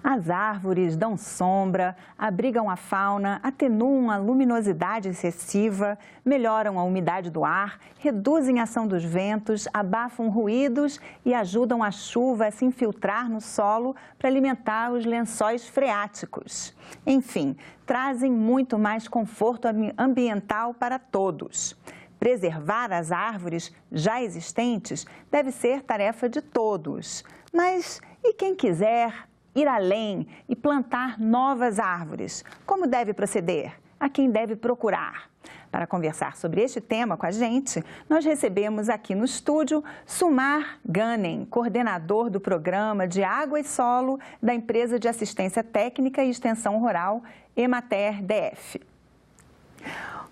As árvores dão sombra, abrigam a fauna, atenuam a luminosidade excessiva, melhoram a umidade do ar, reduzem a ação dos ventos, abafam ruídos e ajudam a chuva a se infiltrar no solo para alimentar os lençóis freáticos. Enfim, trazem muito mais conforto ambiental para todos. Preservar as árvores já existentes deve ser tarefa de todos. Mas e quem quiser ir além e plantar novas árvores? Como deve proceder? A quem deve procurar? Para conversar sobre este tema com a gente, nós recebemos aqui no estúdio Sumar Ganem, coordenador do Programa de Água e Solo da Empresa de Assistência Técnica e Extensão Rural Emater DF.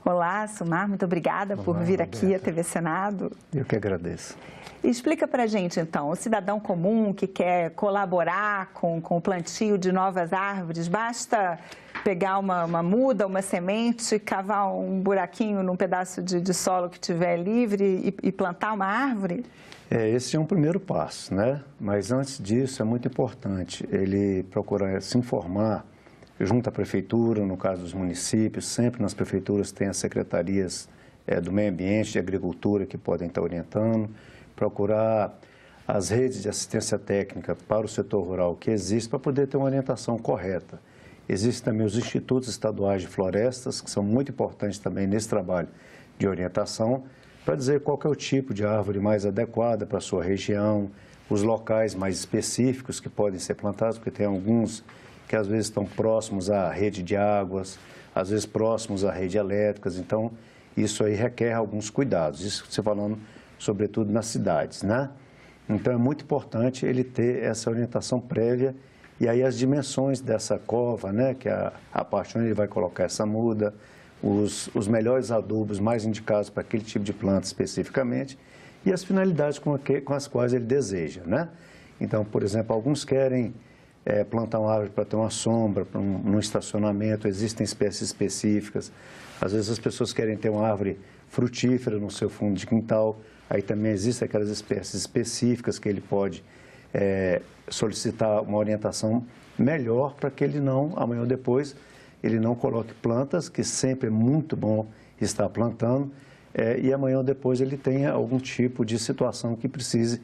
Olá, Sumar, muito obrigada por vir aqui à TV Senado. Eu que agradeço. Explica para a gente, então, o cidadão comum que quer colaborar com o plantio de novas árvores, basta pegar uma muda, uma semente, cavar um buraquinho num pedaço de solo que estiver livre e plantar uma árvore? Esse é um primeiro passo, né? Mas antes disso é muito importante ele procurar se informar junto à prefeitura, no caso dos municípios, sempre nas prefeituras tem as secretarias do meio ambiente, de agricultura que podem estar orientando, procurar as redes de assistência técnica para o setor rural que existe para poder ter uma orientação correta. Existem também os institutos estaduais de florestas, que são muito importantes também nesse trabalho de orientação, para dizer qual que é o tipo de árvore mais adequada para a sua região, os locais mais específicos que podem ser plantados, porque tem alguns que às vezes estão próximos à rede de águas, às vezes próximos à rede elétricas, então isso aí requer alguns cuidados, isso você falando sobretudo nas cidades, né? Então é muito importante ele ter essa orientação prévia e aí as dimensões dessa cova, né, que é a parte onde ele vai colocar essa muda, os melhores adubos mais indicados para aquele tipo de planta especificamente e as finalidades com as quais ele deseja, né? Então, por exemplo, alguns querem plantar uma árvore para ter uma sombra, para um estacionamento, existem espécies específicas. Às vezes as pessoas querem ter uma árvore frutífera no seu fundo de quintal, aí também existem aquelas espécies específicas que ele pode solicitar uma orientação melhor para que ele não, amanhã ou depois, ele não coloque plantas, que sempre é muito bom estar plantando, e amanhã ou depois ele tenha algum tipo de situação que precise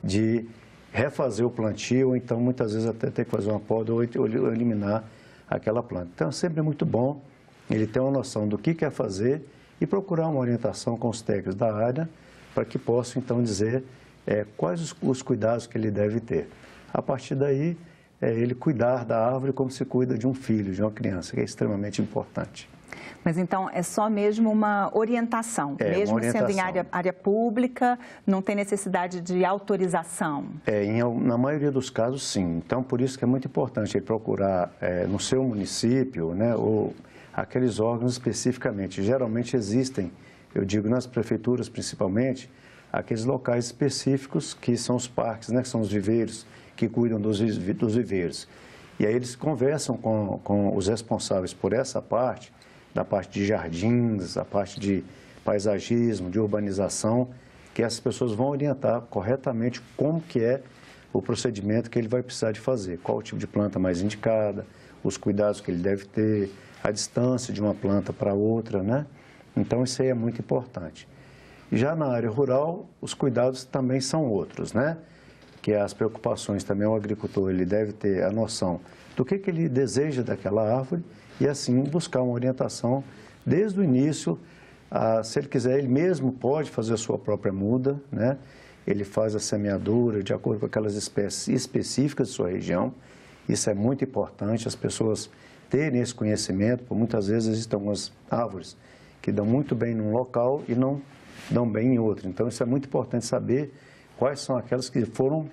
de refazer o plantio, ou então muitas vezes até ter que fazer uma poda ou eliminar aquela planta. Então, sempre é muito bom ele ter uma noção do que quer fazer e procurar uma orientação com os técnicos da área para que possam, então, dizer quais os cuidados que ele deve ter. A partir daí, ele cuidar da árvore como se cuida de um filho, de uma criança, que é extremamente importante. Mas então é só mesmo uma orientação, mesmo uma orientação. Sendo em área pública, não tem necessidade de autorização? Na maioria dos casos, sim. Então, por isso que é muito importante ele procurar no seu município, né, ou aqueles órgãos especificamente. Geralmente existem, eu digo nas prefeituras principalmente, aqueles locais específicos que são os parques, né, que são os viveiros, que cuidam dos viveiros. E aí eles conversam com os responsáveis por essa parte, da parte de jardins, a parte de paisagismo, de urbanização, que essas pessoas vão orientar corretamente como que é o procedimento que ele vai precisar de fazer, qual o tipo de planta mais indicada, os cuidados que ele deve ter, a distância de uma planta para outra, né? Então, isso aí é muito importante. Já na área rural, os cuidados também são outros, né? Que as preocupações também, o agricultor ele deve ter a noção do que ele deseja daquela árvore e assim buscar uma orientação desde o início. Se ele quiser, ele mesmo pode fazer a sua própria muda, né? Ele faz a semeadura de acordo com aquelas espécies específicas de sua região. Isso é muito importante, as pessoas terem esse conhecimento, porque muitas vezes existem algumas árvores que dão muito bem num local e não dão bem em outro. Então, isso é muito importante saber quais são aquelas que foram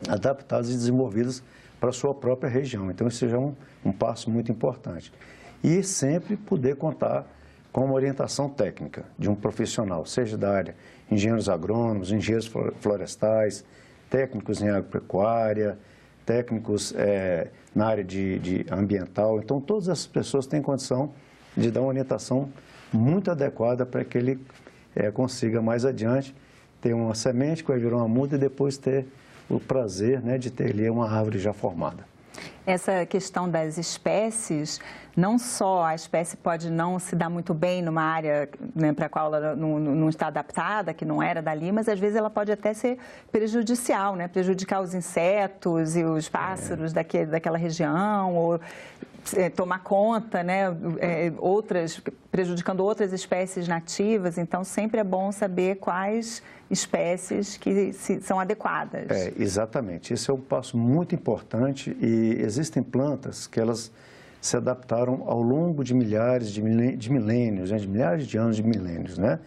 adaptadas e desenvolvidas para a sua própria região. Então, isso já é um passo muito importante. E sempre poder contar com uma orientação técnica de um profissional, seja da área engenheiros agrônomos, engenheiros florestais, técnicos em agropecuária, técnicos na área de ambiental. Então, todas essas pessoas têm condição de dar uma orientação muito adequada para que ele consiga mais adiante ter uma semente que vai virar uma muda e depois ter o prazer, né, de ter ali uma árvore já formada. Essa questão das espécies, não só a espécie pode não se dar muito bem numa área, né, para a qual ela não está adaptada, que não era dali, mas às vezes ela pode até ser prejudicial, né, prejudicar os insetos e os pássaros daquela região, ou tomar conta, né, prejudicando outras espécies nativas. Então, sempre é bom saber quais espécies que são adequadas. Exatamente. Esse é um passo muito importante e existem plantas que elas se adaptaram ao longo de milhares de milênios, né, de milhares de anos, de milênios, né?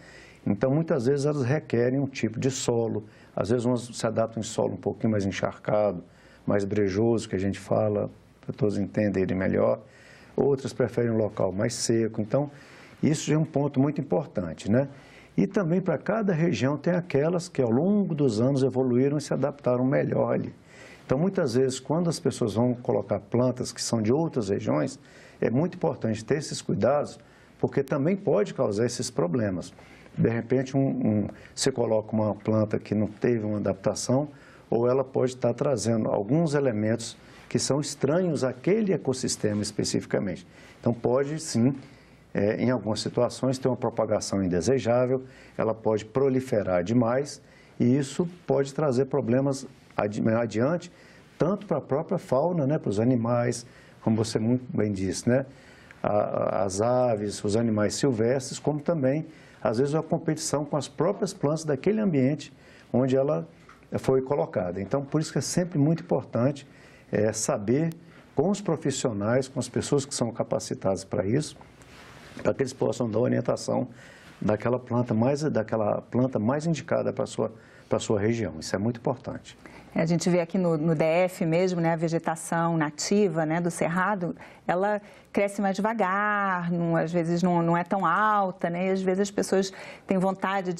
Então, muitas vezes elas requerem um tipo de solo, às vezes umas se adaptam em solo um pouquinho mais encharcado, mais brejoso, que a gente fala, para todos entenderem melhor. Outras preferem um local mais seco. Então, isso já é um ponto muito importante, né? E também para cada região tem aquelas que ao longo dos anos evoluíram e se adaptaram melhor ali. Então, muitas vezes, quando as pessoas vão colocar plantas que são de outras regiões, é muito importante ter esses cuidados, porque também pode causar esses problemas. De repente, você coloca uma planta que não teve uma adaptação, ou ela pode estar trazendo alguns elementos que são estranhos àquele ecossistema especificamente. Então, pode sim, em algumas situações, ter uma propagação indesejável, ela pode proliferar demais e isso pode trazer problemas adiante, tanto para a própria fauna, né, para os animais, como você muito bem disse, né, as aves, os animais silvestres, como também, às vezes, a competição com as próprias plantas daquele ambiente onde ela foi colocada. Então, por isso que é sempre muito importante saber com os profissionais, com as pessoas que são capacitadas para isso, para que eles possam dar orientação daquela planta mais indicada para a sua região. Isso é muito importante. A gente vê aqui no DF mesmo, né, a vegetação nativa, né, do Cerrado, ela cresce mais devagar, às vezes não é tão alta, né, e às vezes as pessoas têm vontade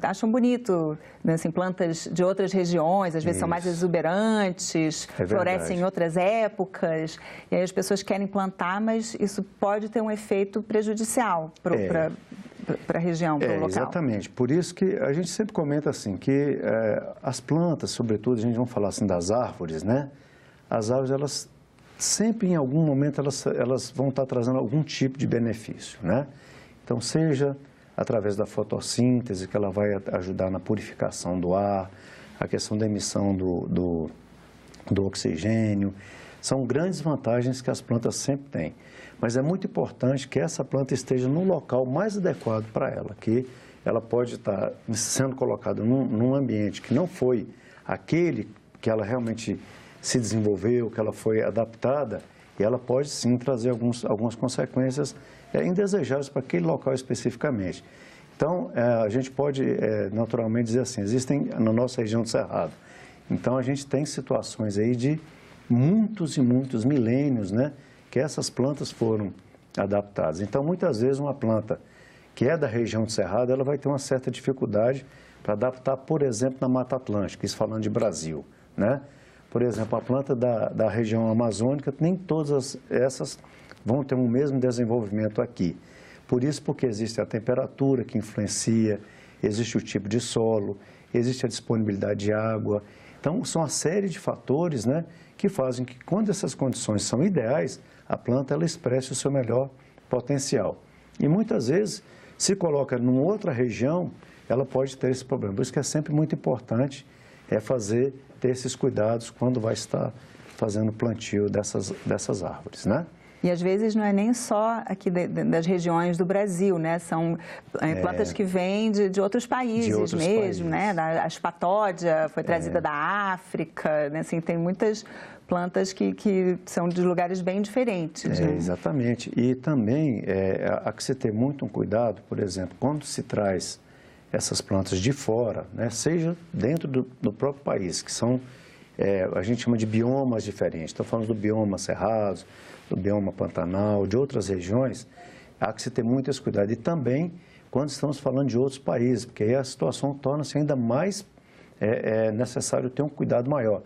acham bonito, né, assim, plantas de outras regiões, às vezes são mais exuberantes, florescem em outras épocas, e aí as pessoas querem plantar, mas isso pode ter um efeito prejudicial para a região, para o local. Exatamente. Por isso que a gente sempre comenta assim, que as plantas, sobretudo, a gente vai falar assim das árvores, né? As árvores, elas sempre, em algum momento, elas vão estar trazendo algum tipo de benefício, né? Então, seja através da fotossíntese, que ela vai ajudar na purificação do ar, a questão da emissão do oxigênio, são grandes vantagens que as plantas sempre têm. Mas é muito importante que essa planta esteja no local mais adequado para ela, que ela pode estar sendo colocada num ambiente que não foi aquele que ela realmente se desenvolveu, que ela foi adaptada, e ela pode sim trazer algumas consequências indesejáveis para aquele local especificamente. Então, a gente pode naturalmente dizer assim, existem na nossa região do Cerrado, então a gente tem situações aí de muitos e muitos milênios, né, que essas plantas foram adaptadas. Então, muitas vezes, uma planta que é da região do Cerrado, ela vai ter uma certa dificuldade para adaptar, por exemplo, na Mata Atlântica, isso falando de Brasil, né? Por exemplo, a planta da região amazônica, nem todas essas vão ter o mesmo desenvolvimento aqui. Por isso, porque existe a temperatura que influencia, existe o tipo de solo, existe a disponibilidade de água. Então, são uma série de fatores, né, que fazem que, quando essas condições são ideais, a planta ela expresse o seu melhor potencial. E muitas vezes, se coloca numa outra região, ela pode ter esse problema. Por isso que é sempre muito importante ter esses cuidados quando vai estar fazendo o plantio dessas árvores, né? E às vezes não é nem só aqui das regiões do Brasil, né? São plantas que vêm de outros países mesmo, né? A espatódia foi trazida da África, né? Assim, tem muitas plantas que são de lugares bem diferentes. Né? Exatamente. E também há que se ter muito um cuidado, por exemplo, quando se traz essas plantas de fora, né? Seja dentro do próprio país, que são, a gente chama de biomas diferentes. Estou falando do bioma Cerrado, do bioma Pantanal, de outras regiões, há que se ter muito esse cuidado. E também quando estamos falando de outros países, porque aí a situação torna-se ainda mais necessário ter um cuidado maior.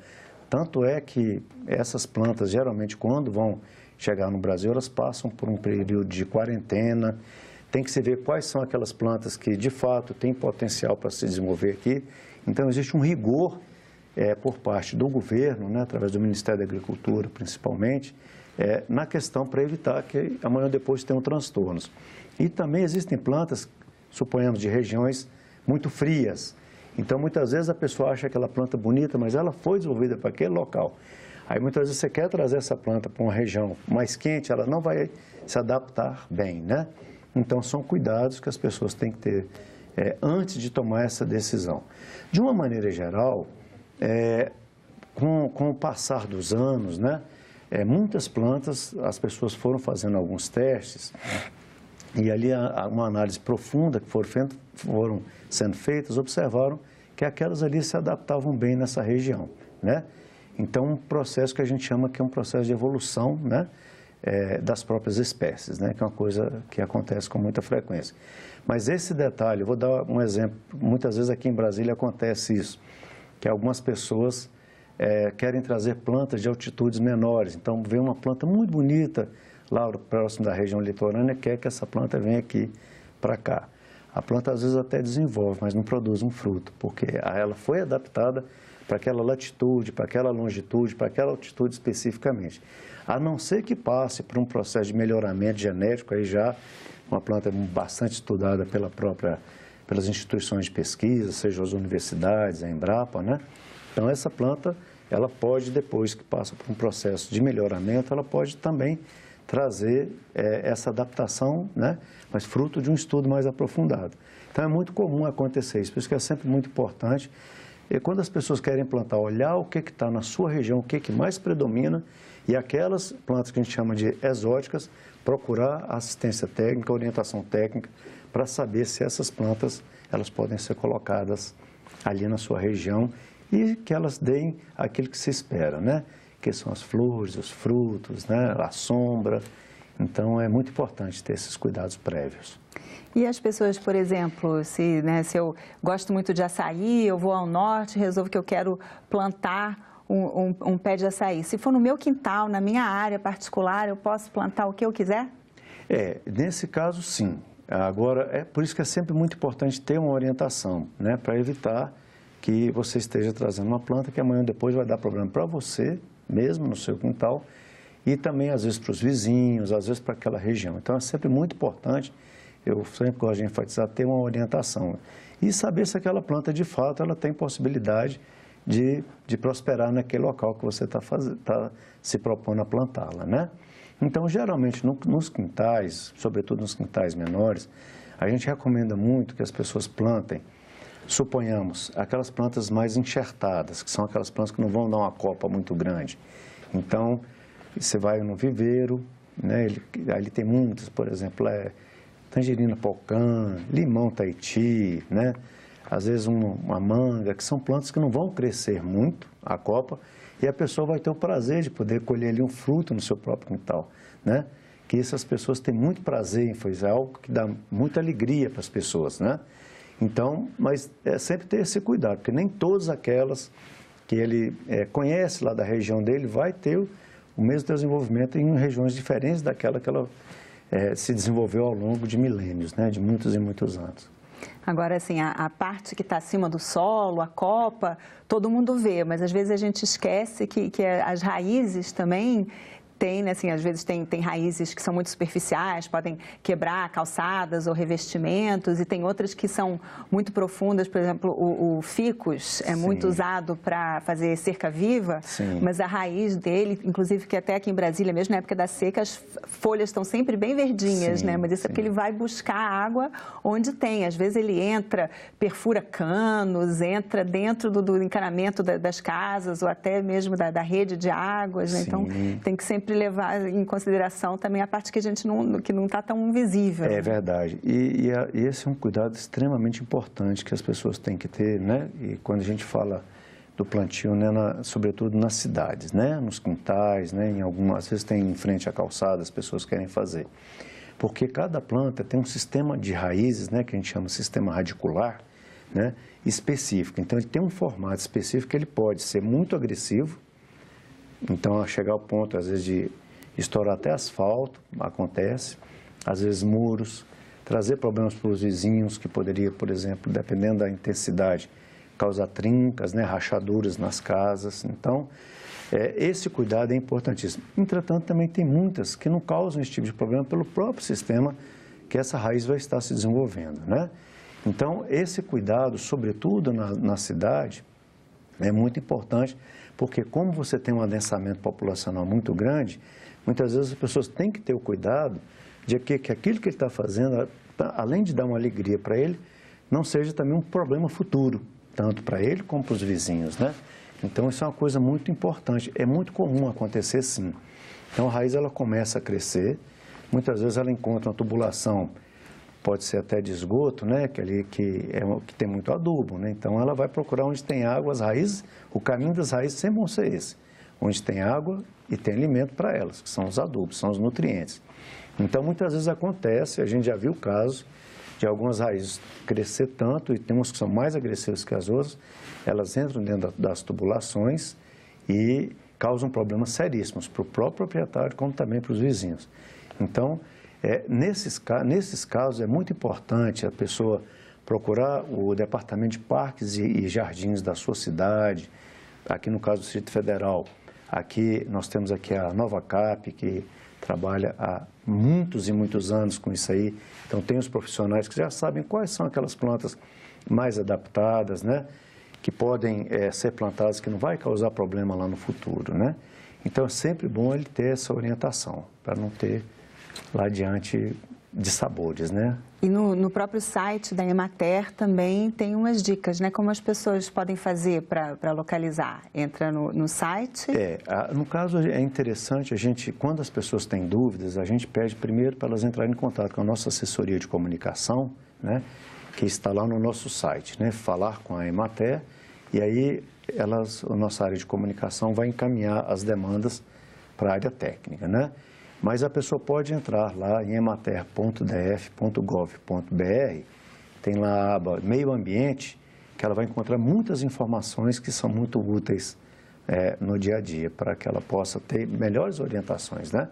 Tanto é que essas plantas, geralmente, quando vão chegar no Brasil, elas passam por um período de quarentena. Tem que se ver quais são aquelas plantas que, de fato, têm potencial para se desenvolver aqui. Então, existe um rigor por parte do governo, né, através do Ministério da Agricultura, principalmente, na questão para evitar que amanhã ou depois tenham transtornos. E também existem plantas, suponhamos, de regiões muito frias. Então, muitas vezes a pessoa acha aquela planta bonita, mas ela foi desenvolvida para aquele local. Aí, muitas vezes, você quer trazer essa planta para uma região mais quente, ela não vai se adaptar bem, né? Então, são cuidados que as pessoas têm que ter antes de tomar essa decisão. De uma maneira geral, com o passar dos anos, né, muitas plantas, as pessoas foram fazendo alguns testes, e ali uma análise profunda que foram sendo feitas, observaram que aquelas ali se adaptavam bem nessa região, né? Então, um processo que a gente chama que é um processo de evolução, né, das próprias espécies, né, que é uma coisa que acontece com muita frequência. Mas esse detalhe, eu vou dar um exemplo, muitas vezes aqui em Brasília acontece isso, que algumas pessoas querem trazer plantas de altitudes menores, então vê uma planta muito bonita lá próximo da região litorânea, quer que essa planta venha aqui para cá. A planta às vezes até desenvolve, mas não produz um fruto, porque ela foi adaptada para aquela latitude, para aquela longitude, para aquela altitude especificamente. A não ser que passe por um processo de melhoramento genético, aí já uma planta bastante estudada pelas instituições de pesquisa, seja as universidades, a Embrapa, né? Então, essa planta, ela pode, depois que passa por um processo de melhoramento, ela pode também trazer essa adaptação, né? Mas fruto de um estudo mais aprofundado. Então, é muito comum acontecer isso, por isso que é sempre muito importante. E quando as pessoas querem plantar, olhar o que está na sua região, o que mais predomina, e aquelas plantas que a gente chama de exóticas, procurar assistência técnica, orientação técnica, para saber se essas plantas elas podem ser colocadas ali na sua região e que elas deem aquilo que se espera, né? Que são as flores, os frutos, né? A sombra. Então, é muito importante ter esses cuidados prévios. E as pessoas, por exemplo, se eu gosto muito de açaí, eu vou ao norte, resolvo que eu quero plantar um pé de açaí. Se for no meu quintal, na minha área particular, eu posso plantar o que eu quiser? Nesse caso, sim. Agora, é por isso que é sempre muito importante ter uma orientação, né? Para evitar que você esteja trazendo uma planta que amanhã ou depois vai dar problema para você, mesmo no seu quintal, e também, às vezes, para os vizinhos, às vezes, para aquela região. Então, é sempre muito importante, eu sempre gosto de enfatizar, ter uma orientação e saber se aquela planta, de fato, ela tem possibilidade de prosperar naquele local que você está se propondo a plantá-la, né? Então, geralmente, nos quintais, sobretudo nos quintais menores, a gente recomenda muito que as pessoas plantem, suponhamos, aquelas plantas mais enxertadas, que são aquelas plantas que não vão dar uma copa muito grande. Então, você vai no viveiro, né? Ali tem muitas, por exemplo, tangerina pocã, limão Tahiti, né? Às vezes uma manga, que são plantas que não vão crescer muito a copa, e a pessoa vai ter o prazer de poder colher ali um fruto no seu próprio quintal, né? Que essas pessoas têm muito prazer em fazer algo que dá muita alegria para as pessoas, né? Então, mas sempre ter esse cuidado, porque nem todas aquelas que ele conhece lá da região dele vai ter o mesmo desenvolvimento em regiões diferentes daquela que ela se desenvolveu ao longo de milênios, né? De muitos e muitos anos. Agora, assim, a parte que está acima do solo, a copa, todo mundo vê, mas às vezes a gente esquece que as raízes também tem, né, assim, às vezes tem raízes que são muito superficiais, podem quebrar calçadas ou revestimentos, e tem outras que são muito profundas, por exemplo, o ficus é muito usado para fazer cerca viva, mas a raiz dele, inclusive que até aqui em Brasília, mesmo na época da seca, as folhas estão sempre bem verdinhas, né? Mas isso é porque ele vai buscar água onde tem. Às vezes ele perfura canos, entra dentro do encanamento das casas ou até mesmo da rede de águas, né? Então tem que sempre levar em consideração também a parte que a gente que não está tão visível. É verdade. E esse é um cuidado extremamente importante que as pessoas têm que ter, né? E quando a gente fala do plantio, né, sobretudo nas cidades, né? Nos quintais, né? Às vezes tem em frente à calçada, as pessoas querem fazer. Porque cada planta tem um sistema de raízes, né? Que a gente chama de sistema radicular, né? Específico. Então, ele tem um formato específico que ele pode ser muito agressivo. Então, a chegar ao ponto, às vezes, estourar até asfalto, acontece, às vezes muros, trazer problemas para os vizinhos, que poderia, por exemplo, dependendo da intensidade, causar trincas, né, rachaduras nas casas. Então, esse cuidado é importantíssimo. Entretanto, também tem muitas que não causam esse tipo de problema pelo próprio sistema que essa raiz vai estar se desenvolvendo, né? Então, esse cuidado, sobretudo na cidade, é muito importante, porque como você tem um adensamento populacional muito grande, muitas vezes as pessoas têm que ter o cuidado de que aquilo que ele está fazendo, além de dar uma alegria para ele, não seja também um problema futuro, tanto para ele como para os vizinhos, né? Então, isso é uma coisa muito importante. É muito comum acontecer, sim. Então, a raiz, ela começa a crescer. Muitas vezes, ela encontra uma tubulação, pode ser até de esgoto, né? Que tem muito adubo, né? Então, ela vai procurar onde tem água, as raízes, o caminho das raízes sempre vão ser esse. Onde tem água e tem alimento para elas, que são os adubos, são os nutrientes. Então, muitas vezes acontece, a gente já viu casos de algumas raízes crescer tanto, e tem umas que são mais agressivas que as outras, elas entram dentro das tubulações e causam problemas seríssimos para o próprio proprietário, como também para os vizinhos. Então, nesses casos, é muito importante a pessoa procurar o Departamento de Parques e Jardins da sua cidade. Aqui no caso do Distrito Federal, aqui nós temos aqui a Nova Cap, que trabalha há muitos e muitos anos com isso aí. Então, tem os profissionais que já sabem quais são aquelas plantas mais adaptadas, né? Que podem ser plantadas, que não vai causar problema lá no futuro, né? Então, é sempre bom ele ter essa orientação, para não ter lá adiante dissabores, né? E no próprio site da Emater também tem umas dicas, né? Como as pessoas podem fazer para localizar? Entra no site? No caso é interessante, quando as pessoas têm dúvidas, a gente pede primeiro para elas entrarem em contato com a nossa assessoria de comunicação, né? Que está lá no nosso site, né? Falar com a Emater, e aí a nossa área de comunicação vai encaminhar as demandas para a área técnica, né? Mas a pessoa pode entrar lá em emater.df.gov.br, tem lá a aba Meio Ambiente, que ela vai encontrar muitas informações que são muito úteis no dia a dia, para que ela possa ter melhores orientações, né?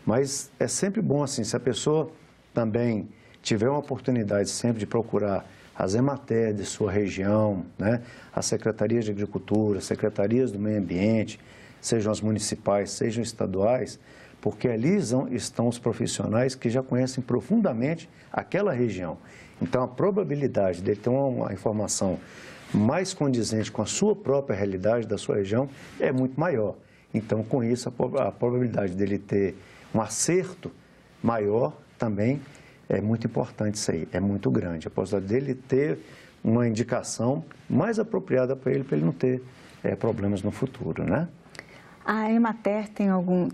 Mas é sempre bom, assim, se a pessoa também tiver uma oportunidade sempre de procurar as Emater de sua região, né? As secretarias de agricultura, secretarias do meio ambiente, sejam as municipais, sejam estaduais, porque ali estão os profissionais que já conhecem profundamente aquela região. Então, a probabilidade dele ter uma informação mais condizente com a sua própria realidade da sua região é muito maior. Então, com isso, a probabilidade dele ter um acerto maior também é muito importante isso aí, é muito grande. A possibilidade dele ter uma indicação mais apropriada para ele não ter problemas no futuro, né? A Emater tem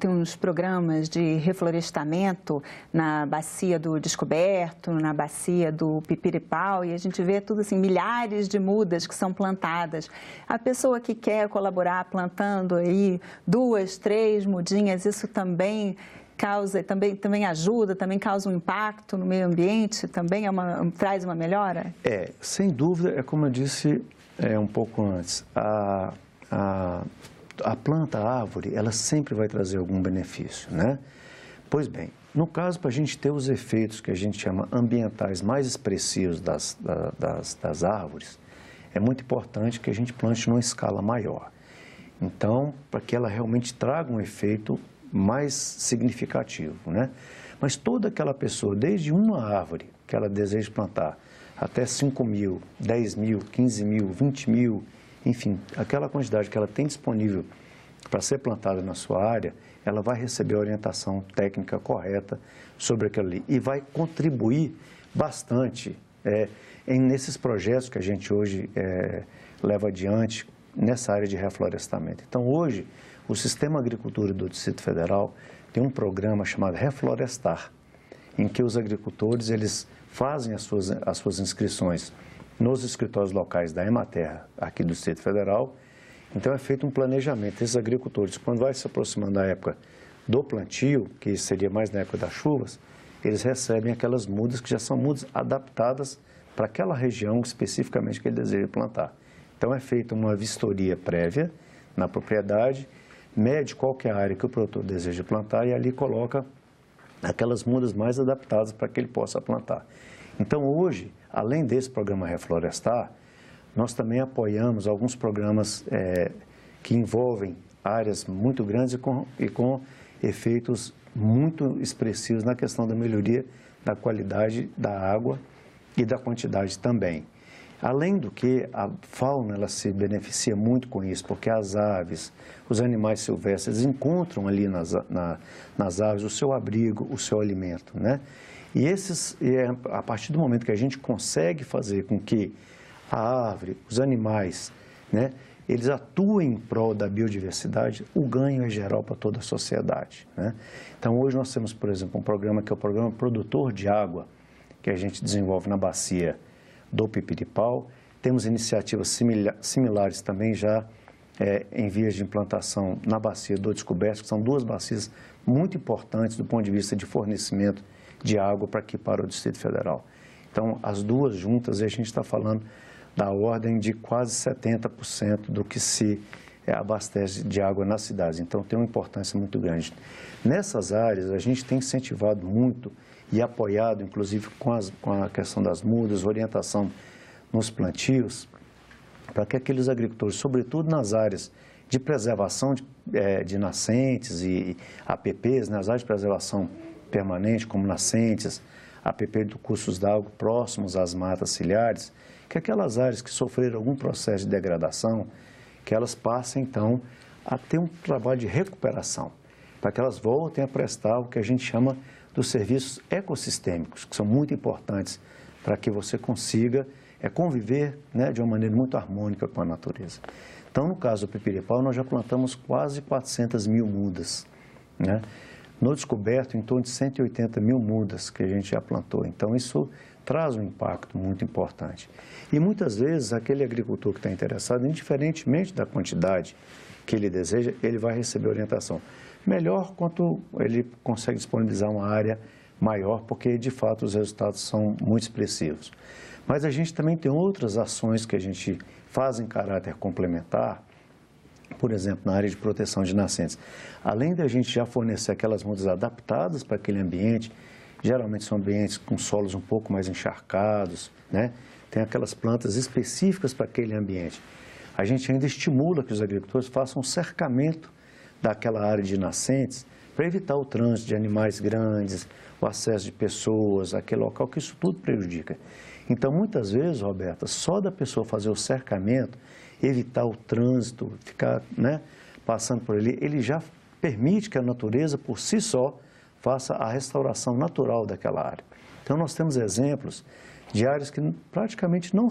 uns programas de reflorestamento na bacia do Descoberto, na bacia do Pipiripau, e a gente vê tudo assim, milhares de mudas que são plantadas. A pessoa que quer colaborar plantando aí 2, 3 mudinhas, isso também também ajuda, também causa um impacto no meio ambiente, também traz uma melhora? Sem dúvida, é como eu disse um pouco antes, a planta, a árvore, ela sempre vai trazer algum benefício, né? Pois bem, no caso, para a gente ter os efeitos que a gente chama ambientais mais expressivos das árvores, é muito importante que a gente plante numa escala maior. Então, para que ela realmente traga um efeito mais significativo, né? Mas toda aquela pessoa, desde uma árvore que ela deseja plantar, até 5 mil, 10 mil, 15 mil, 20 mil, enfim, aquela quantidade que ela tem disponível para ser plantada na sua área, ela vai receber a orientação técnica correta sobre aquilo ali e vai contribuir bastante nesses projetos que a gente hoje leva adiante nessa área de reflorestamento. Então, hoje, o Sistema Agricultura do Distrito Federal tem um programa chamado Reflorestar, em que os agricultores eles fazem as suas inscrições nos escritórios locais da Emater, aqui do Distrito Federal. Então, é feito um planejamento. Esses agricultores, quando vai se aproximando da época do plantio, que seria mais na época das chuvas, eles recebem aquelas mudas que já são mudas adaptadas para aquela região especificamente que ele deseja plantar. Então, é feita uma vistoria prévia na propriedade, mede qual que é a área que o produtor deseja plantar e ali coloca aquelas mudas mais adaptadas para que ele possa plantar. Então, hoje, além desse programa Reflorestar, nós também apoiamos alguns programas que envolvem áreas muito grandes e com efeitos muito expressivos na questão da melhoria da qualidade da água e da quantidade também. Além do que, a fauna ela se beneficia muito com isso, porque as aves, os animais silvestres encontram ali nas aves o seu abrigo, o seu alimento, né? E a partir do momento que a gente consegue fazer com que a árvore, os animais, né, eles atuem em prol da biodiversidade, o ganho é geral para toda a sociedade, né? Então, hoje nós temos, por exemplo, um programa que é o Programa Produtor de Água, que a gente desenvolve na bacia do Pipiripau. Temos iniciativas similares também já em vias de implantação na bacia do Descoberto, que são duas bacias muito importantes do ponto de vista de fornecimento de água para o Distrito Federal. Então, as duas juntas, a gente está falando da ordem de quase 70% do que se abastece de água nas cidades. Então, tem uma importância muito grande. Nessas áreas, a gente tem incentivado muito e apoiado, inclusive, com a questão das mudas, orientação nos plantios, para que aqueles agricultores, sobretudo nas áreas de preservação de nascentes e APPs, nas áreas de preservação permanente, como nascentes, APP de cursos d'água próximos às matas ciliares, que aquelas áreas que sofreram algum processo de degradação, que elas passem, então, a ter um trabalho de recuperação, para que elas voltem a prestar o que a gente chama dos serviços ecossistêmicos, que são muito importantes para que você consiga conviver, né, de uma maneira muito harmônica com a natureza. Então, no caso do Pipiripau, nós já plantamos quase 400 mil mudas, né? No Descoberto, em torno de 180 mil mudas que a gente já plantou. Então, isso traz um impacto muito importante. E muitas vezes, aquele agricultor que está interessado, indiferentemente da quantidade que ele deseja, ele vai receber orientação. Melhor quanto ele consegue disponibilizar uma área maior, porque, de fato, os resultados são muito expressivos. Mas a gente também tem outras ações que a gente faz em caráter complementar, por exemplo, na área de proteção de nascentes. Além da gente já fornecer aquelas mudas adaptadas para aquele ambiente, geralmente são ambientes com solos um pouco mais encharcados, né? Tem aquelas plantas específicas para aquele ambiente. A gente ainda estimula que os agricultores façam um cercamento daquela área de nascentes para evitar o trânsito de animais grandes, o acesso de pessoas àquele local, que isso tudo prejudica. Então, muitas vezes, Roberta, só da pessoa fazer o cercamento, evitar o trânsito, ficar, né, passando por ali, ele já permite que a natureza, por si só, faça a restauração natural daquela área. Então, nós temos exemplos de áreas que praticamente não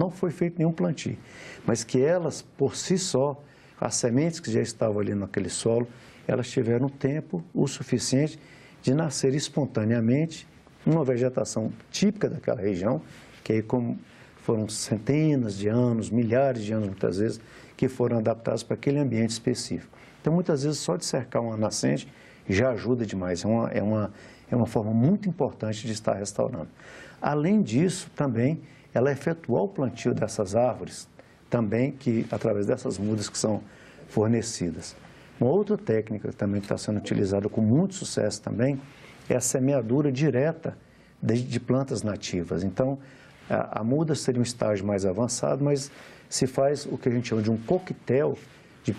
foi feito nenhum plantio, mas que elas, por si só, as sementes que já estavam ali naquele solo, elas tiveram tempo o suficiente de nascer espontaneamente, uma vegetação típica daquela região, que aí como foram centenas de anos, milhares de anos, muitas vezes, que foram adaptados para aquele ambiente específico. Então, muitas vezes, só de cercar uma nascente já ajuda demais, é uma forma muito importante de estar restaurando. Além disso, também, ela efetuar o plantio dessas árvores, também que através dessas mudas que são fornecidas. Uma outra técnica também que está sendo utilizada com muito sucesso também é a semeadura direta de plantas nativas. Então, a muda seria um estágio mais avançado, mas se faz o que a gente chama de um coquetel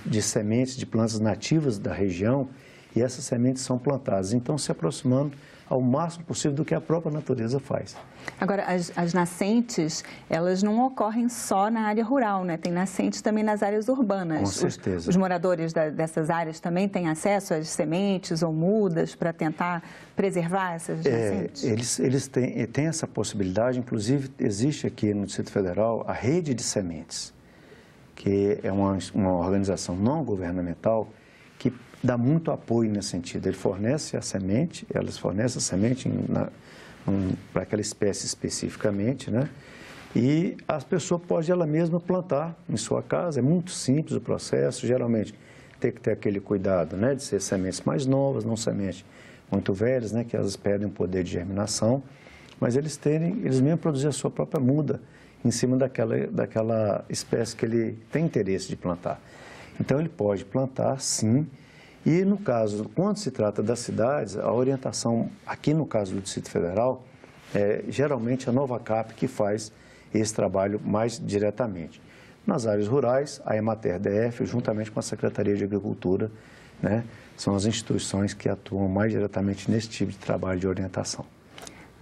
de sementes de plantas nativas da região, e essas sementes são plantadas, então se aproximando ao máximo possível do que a própria natureza faz. Agora, as nascentes, elas não ocorrem só na área rural, né? Tem nascentes também nas áreas urbanas. Com certeza. Os moradores dessas áreas também têm acesso às sementes ou mudas para tentar preservar essas nascentes? Eles têm essa possibilidade, inclusive existe aqui no Distrito Federal a Rede de Sementes, que é uma organização não governamental que dá muito apoio nesse sentido. Eles fornecem a semente para aquela espécie especificamente, né? E a pessoa pode ela mesma plantar em sua casa. É muito simples o processo, geralmente tem que ter aquele cuidado, né, de ser sementes mais novas, não sementes muito velhas, né, que elas perdem o poder de germinação, mas eles mesmos produzem a sua própria muda em cima daquela espécie que ele tem interesse de plantar. Então, ele pode plantar, sim. E, no caso, quando se trata das cidades, a orientação, aqui no caso do Distrito Federal, é geralmente a Novacap que faz esse trabalho mais diretamente. Nas áreas rurais, a Emater-DF, juntamente com a Secretaria de Agricultura, né, são as instituições que atuam mais diretamente nesse tipo de trabalho de orientação.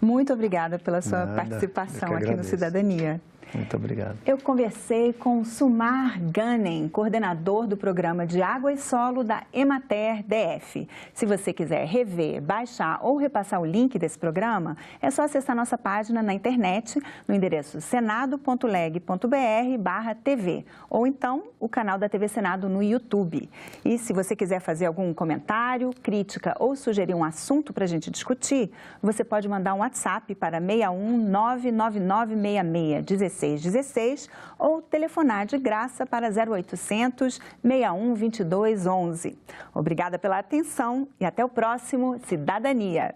Muito obrigada pela sua participação aqui no Cidadania. Muito obrigado. Eu conversei com Sumar Ganem, coordenador do Programa de Água e Solo da Emater-DF. Se você quiser rever, baixar ou repassar o link desse programa, é só acessar nossa página na internet, no endereço senado.leg.br/TV, ou então o canal da TV Senado no YouTube. E se você quiser fazer algum comentário, crítica ou sugerir um assunto para a gente discutir, você pode mandar um WhatsApp para 61 99966 1616 ou telefonar de graça para 0800 61 22 11. Obrigada pela atenção e até o próximo Cidadania.